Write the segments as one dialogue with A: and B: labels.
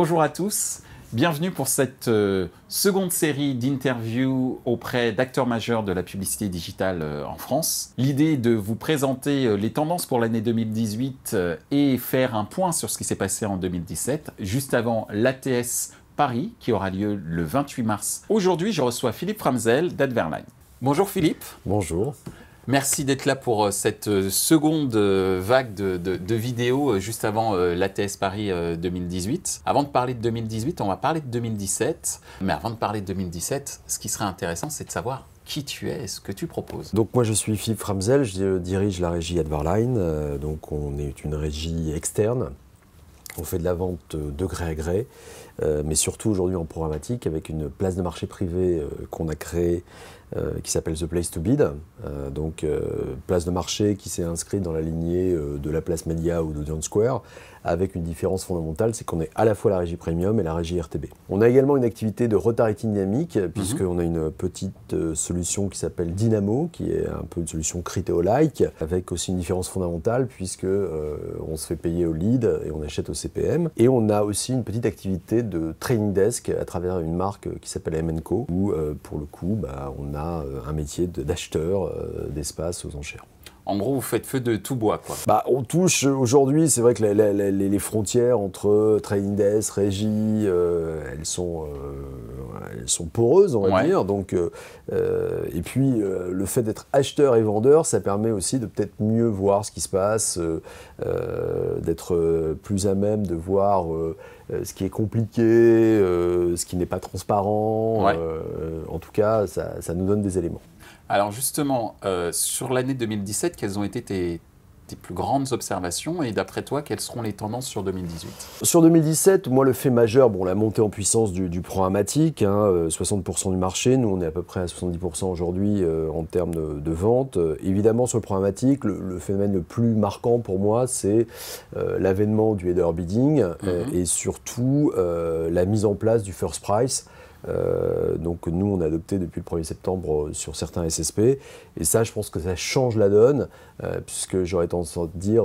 A: Bonjour à tous, bienvenue pour cette seconde série d'interviews auprès d'acteurs majeurs de la publicité digitale en France. L'idée est de vous présenter les tendances pour l'année 2018 et faire un point sur ce qui s'est passé en 2017, juste avant l'ATS Paris qui aura lieu le 28 mars. Aujourd'hui, je reçois Philippe Framzel d'Adverline. Bonjour Philippe.
B: Bonjour.
A: Merci d'être là pour cette seconde vague de vidéos juste avant l'ATS Paris 2018. Avant de parler de 2018, on va parler de 2017. Mais avant de parler de 2017, ce qui serait intéressant, c'est de savoir qui tu es et ce que tu proposes.
B: Donc moi je suis Philippe Framzel, je dirige la régie Adverline. Donc on est une régie externe. On fait de la vente de gré à gré, mais surtout aujourd'hui en programmatique avec une place de marché privée qu'on a créée qui s'appelle The Place to Bid. Donc place de marché qui s'est inscrite dans la lignée de la place média ou d'Audience Square, avec une différence fondamentale, c'est qu'on est à la fois la régie premium et la régie RTB. On a également une activité de retargeting dynamique, puisqu'on a une petite solution qui s'appelle Dynamo, qui est un peu une solution Criteo-like, avec aussi une différence fondamentale, puisque on se fait payer au lead et on achète au CPM. Et on a aussi une petite activité de trading desk à travers une marque qui s'appelle M&Co, où pour le coup, on a un métier d'acheteur d'espace aux enchères.
A: En gros, vous faites feu de tout bois, quoi.
B: On touche aujourd'hui, c'est vrai que les frontières entre trading desk, régie, elles sont poreuses, on va dire. Donc, et puis, le fait d'être acheteur et vendeur, ça permet aussi de peut-être mieux voir ce qui se passe, d'être plus à même de voir ce qui est compliqué, ce qui n'est pas transparent.
A: Ouais.
B: En tout cas, ça nous donne des éléments.
A: Alors justement, sur l'année 2017, quelles ont été tes plus grandes observations et d'après toi, quelles seront les tendances sur 2018?
B: Sur 2017, moi le fait majeur, la montée en puissance du programmatique, 60% du marché, nous on est à peu près à 70% aujourd'hui en termes de vente. Évidemment sur le programmatique, le phénomène le plus marquant pour moi, c'est l'avènement du header bidding et surtout la mise en place du first price. Donc nous on a adopté depuis le 1er septembre sur certains SSP et ça je pense que ça change la donne puisque j'aurais tendance à dire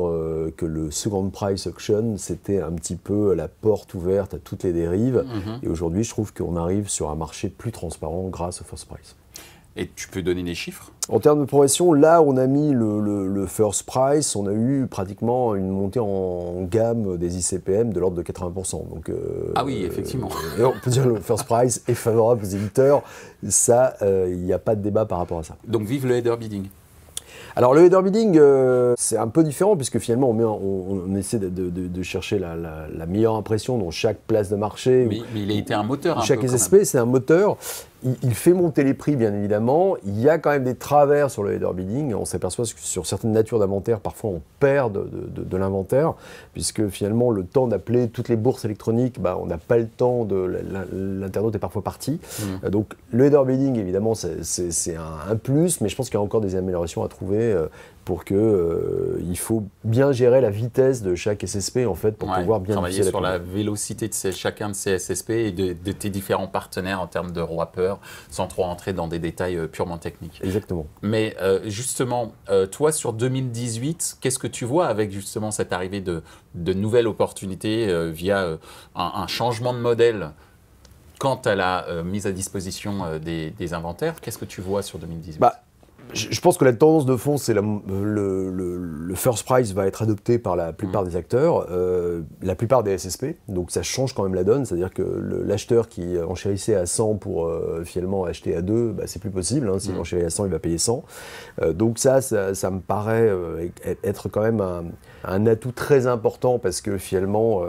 B: que le second price auction c'était un petit peu la porte ouverte à toutes les dérives et aujourd'hui je trouve qu'on arrive sur un marché plus transparent grâce au first price.
A: Et tu peux donner des chiffres?
B: En termes de progression, là on a mis le first price, on a eu pratiquement une montée en gamme des ICPM de l'ordre de 80%. Donc,
A: ah oui, effectivement.
B: On peut dire que le first price est favorable aux éditeurs, ça, il n'y a pas de débat par rapport à ça.
A: Donc vive le header bidding.
B: Alors le header bidding, c'est un peu différent puisque finalement on essaie de chercher la meilleure impression dans chaque place de marché.
A: Mais il a été un moteur.
B: Chaque SSP, c'est un moteur. Il fait monter les prix, bien évidemment. Il y a quand même des travers sur le header bidding. On s'aperçoit que sur certaines natures d'inventaire, parfois on perd de l'inventaire, puisque finalement, le temps d'appeler toutes les bourses électroniques, on n'a pas le temps, l'internaute est parfois parti. Donc le header bidding, évidemment, c'est un plus, mais je pense qu'il y a encore des améliorations à trouver pour que il faut bien gérer la vitesse de chaque SSP, en fait, pour pouvoir bien
A: travailler sur la vélocité de chacun de ces SSP et de tes différents partenaires en termes de roi-peur, sans trop entrer dans des détails purement techniques.
B: Exactement.
A: Mais justement, toi, sur 2018, qu'est-ce que tu vois avec justement cette arrivée de nouvelles opportunités via un changement de modèle quant à la mise à disposition des inventaires? Qu'est-ce que tu vois sur 2018?
B: Je pense que la tendance de fond, c'est le first price va être adopté par la plupart des acteurs, la plupart des SSP, donc ça change quand même la donne, c'est-à-dire que l'acheteur qui enchérissait à 100 pour finalement acheter à 2, c'est plus possible, s'il enchérit à 100, il va payer 100. Donc ça me paraît être quand même un atout très important parce que finalement,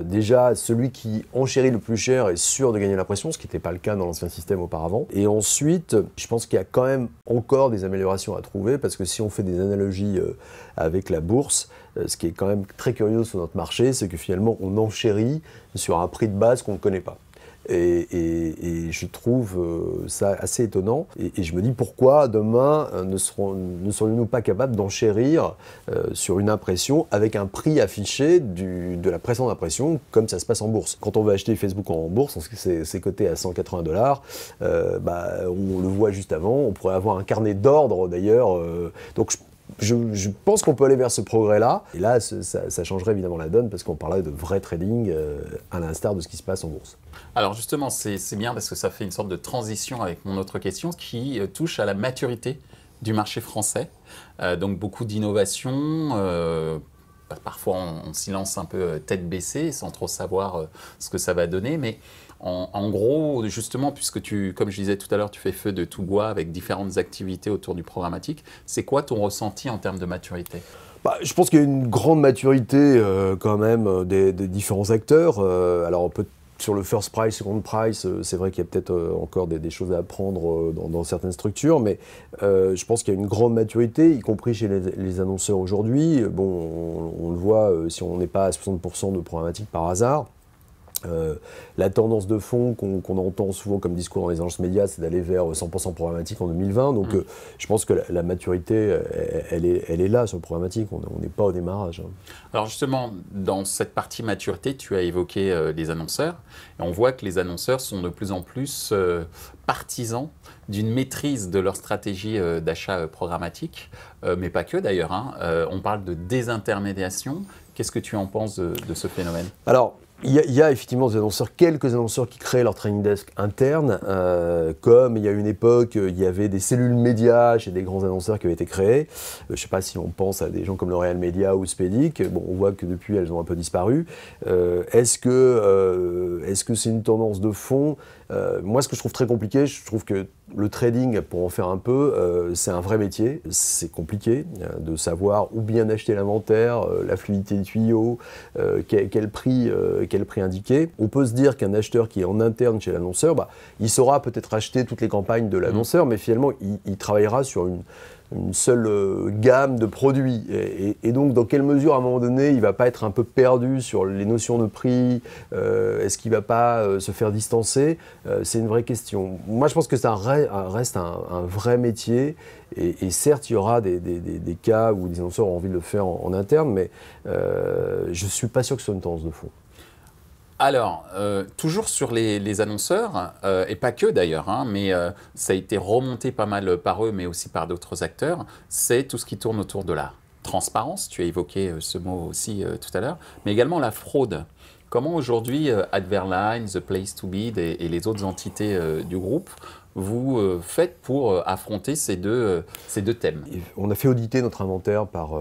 B: déjà, celui qui enchérit le plus cher est sûr de gagner l'impression, ce qui n'était pas le cas dans l'ancien système auparavant. Et ensuite, je pense qu'il y a quand même encore des améliorations à trouver parce que si on fait des analogies avec la bourse, ce qui est quand même très curieux sur notre marché, c'est que finalement, on enchérit sur un prix de base qu'on ne connaît pas. Et je trouve ça assez étonnant. Et je me dis pourquoi demain ne serions-nous pas capables d'enchérir sur une impression avec un prix affiché de la précédente impression, comme ça se passe en bourse. Quand on va acheter Facebook en bourse, c'est coté à $180, on le voit juste avant. On pourrait avoir un carnet d'ordre d'ailleurs. Donc je pense qu'on peut aller vers ce progrès-là. Et là, ça changerait évidemment la donne parce qu'on parlerait de vrai trading à l'instar de ce qui se passe en bourse.
A: Alors justement, c'est bien parce que ça fait une sorte de transition avec mon autre question qui touche à la maturité du marché français. Donc beaucoup d'innovations, parfois on s'y lance un peu tête baissée sans trop savoir ce que ça va donner. Mais en gros, justement, puisque comme je disais tout à l'heure, tu fais feu de tout bois avec différentes activités autour du programmatique, c'est quoi ton ressenti en termes de maturité ?
B: Je pense qu'il y a une grande maturité quand même des différents acteurs. Alors sur le first price, second price, c'est vrai qu'il y a peut-être encore des choses à apprendre dans certaines structures, mais je pense qu'il y a une grande maturité, y compris chez les annonceurs aujourd'hui. Bon, on le voit, si on n'est pas à 60% de programmatique par hasard, la tendance de fond qu'on entend souvent comme discours dans les agences médias, c'est d'aller vers 100% programmatique en 2020. Donc je pense que la maturité, elle est là sur le programmatique. On n'est pas au démarrage.
A: Alors justement, dans cette partie maturité, tu as évoqué les annonceurs. Et on voit que les annonceurs sont de plus en plus partisans d'une maîtrise de leur stratégie d'achat programmatique, mais pas que d'ailleurs. On parle de désintermédiation. Qu'est-ce que tu en penses de ce phénomène ?
B: Alors, il y a effectivement quelques annonceurs qui créent leur training desk interne, comme il y a une époque, il y avait des cellules médias chez des grands annonceurs qui avaient été créées. Je ne sais pas si on pense à des gens comme L'Oréal Média ou Spedic. Bon, on voit que depuis, elles ont un peu disparu. Est-ce que c'est une tendance de fond ? Moi, ce que je trouve très compliqué, je trouve que le trading, pour en faire un peu, c'est un vrai métier. C'est compliqué de savoir où bien acheter l'inventaire, la fluidité des tuyaux, quel prix indiquer. On peut se dire qu'un acheteur qui est en interne chez l'annonceur, il saura peut-être acheter toutes les campagnes de l'annonceur, mais finalement, il travaillera sur une seule gamme de produits. Et donc, dans quelle mesure, à un moment donné, il ne va pas être un peu perdu sur les notions de prix ? Est-ce qu'il ne va pas se faire distancer ? C'est une vraie question. Moi, je pense que ça reste un vrai métier. Et certes, il y aura des cas où les annonceurs ont envie de le faire en interne, mais je ne suis pas sûr que ce soit une tendance de fond.
A: Alors, toujours sur les annonceurs, et pas que d'ailleurs, mais ça a été remonté pas mal par eux, mais aussi par d'autres acteurs, c'est tout ce qui tourne autour de la transparence, tu as évoqué ce mot aussi tout à l'heure, mais également la fraude. Comment aujourd'hui Adverline, The Place to Bid et les autres entités du groupe vous faites pour affronter ces deux thèmes ?
B: On a fait auditer notre inventaire par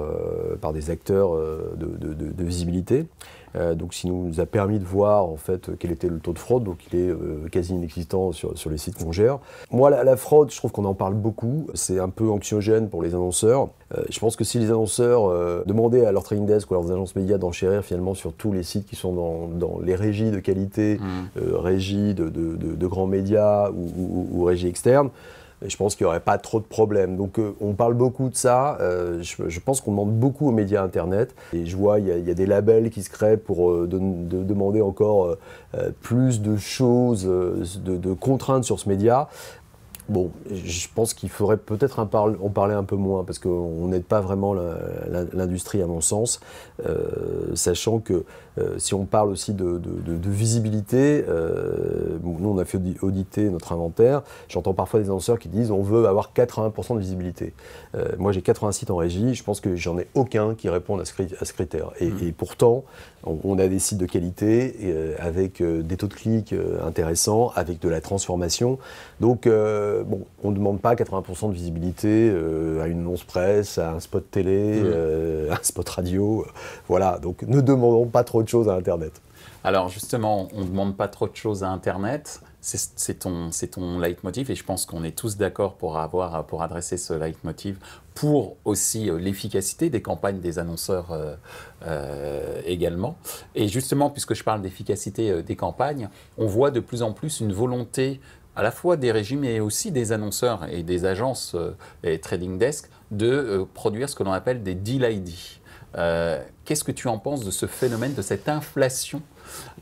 B: des acteurs de visibilité. Donc, ce qui nous a permis de voir en fait quel était le taux de fraude. Donc, il est quasi inexistant sur les sites qu'on gère. Moi, la fraude, je trouve qu'on en parle beaucoup. C'est un peu anxiogène pour les annonceurs. Je pense que si les annonceurs demandaient à leur trading desk ou à leurs agences médias d'enchérir finalement sur tous les sites qui sont dans les régies de qualité, régies de grands médias ou régies externes, je pense qu'il n'y aurait pas trop de problèmes. Donc on parle beaucoup de ça. Je pense qu'on demande beaucoup aux médias Internet. Et je vois, il y a des labels qui se créent pour demander encore plus de choses, de contraintes sur ce média. Bon, je pense qu'il faudrait peut-être en parler un peu moins, parce qu'on n'aide pas vraiment l'industrie à mon sens, sachant que si on parle aussi de visibilité, nous on a fait auditer notre inventaire, j'entends parfois des annonceurs qui disent on veut avoir 80% de visibilité. Moi j'ai 80 sites en régie, je pense que j'en ai aucun qui répondent à ce critère. Et pourtant, on a des sites de qualité avec des taux de clics intéressants, avec de la transformation. Donc, on ne demande pas 80% de visibilité à une annonce presse, à un spot télé, à un spot radio. Voilà, donc ne demandons pas trop de choses à Internet.
A: Alors justement, on ne demande pas trop de choses à Internet. C'est ton leitmotiv et je pense qu'on est tous d'accord pour adresser ce leitmotiv pour aussi l'efficacité des campagnes des annonceurs également. Et justement, puisque je parle d'efficacité des campagnes, on voit de plus en plus une volonté à la fois des régimes mais aussi des annonceurs et des agences et trading desk de produire ce que l'on appelle des Deal ID. Qu'est-ce que tu en penses de ce phénomène, de cette inflation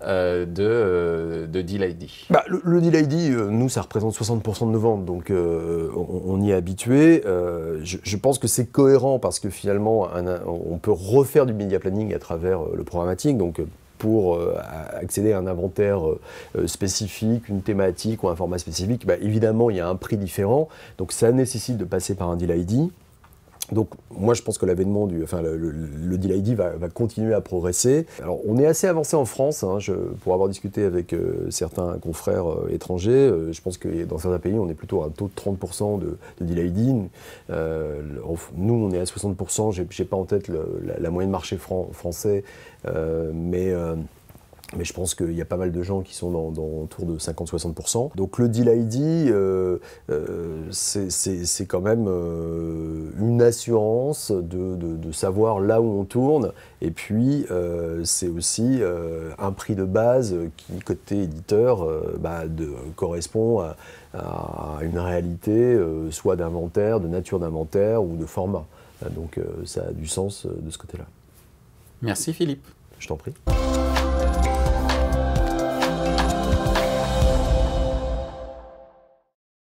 A: de Deal ID ?
B: Le Deal ID, nous, ça représente 60% de nos ventes, donc on y est habitué. Je pense que c'est cohérent parce que finalement, on peut refaire du media planning à travers le programmatique, donc pour accéder à un inventaire spécifique, une thématique ou un format spécifique, évidemment, il y a un prix différent, donc ça nécessite de passer par un Deal ID. Donc moi je pense que l'avènement le Deal ID va continuer à progresser. Alors on est assez avancé en France, hein, pour avoir discuté avec certains confrères étrangers, je pense que dans certains pays on est plutôt à un taux de 30% de Deal ID. Nous on est à 60%, j'ai pas en tête la moyenne marché français, mais je pense qu'il y a pas mal de gens qui sont autour de 50-60%. Donc le Deal ID, c'est quand même une assurance de savoir là où on tourne. Et puis, c'est aussi un prix de base qui, côté éditeur, correspond à une réalité, soit d'inventaire, de nature d'inventaire ou de format. Donc ça a du sens de ce côté-là.
A: Merci Philippe.
B: Je t'en prie.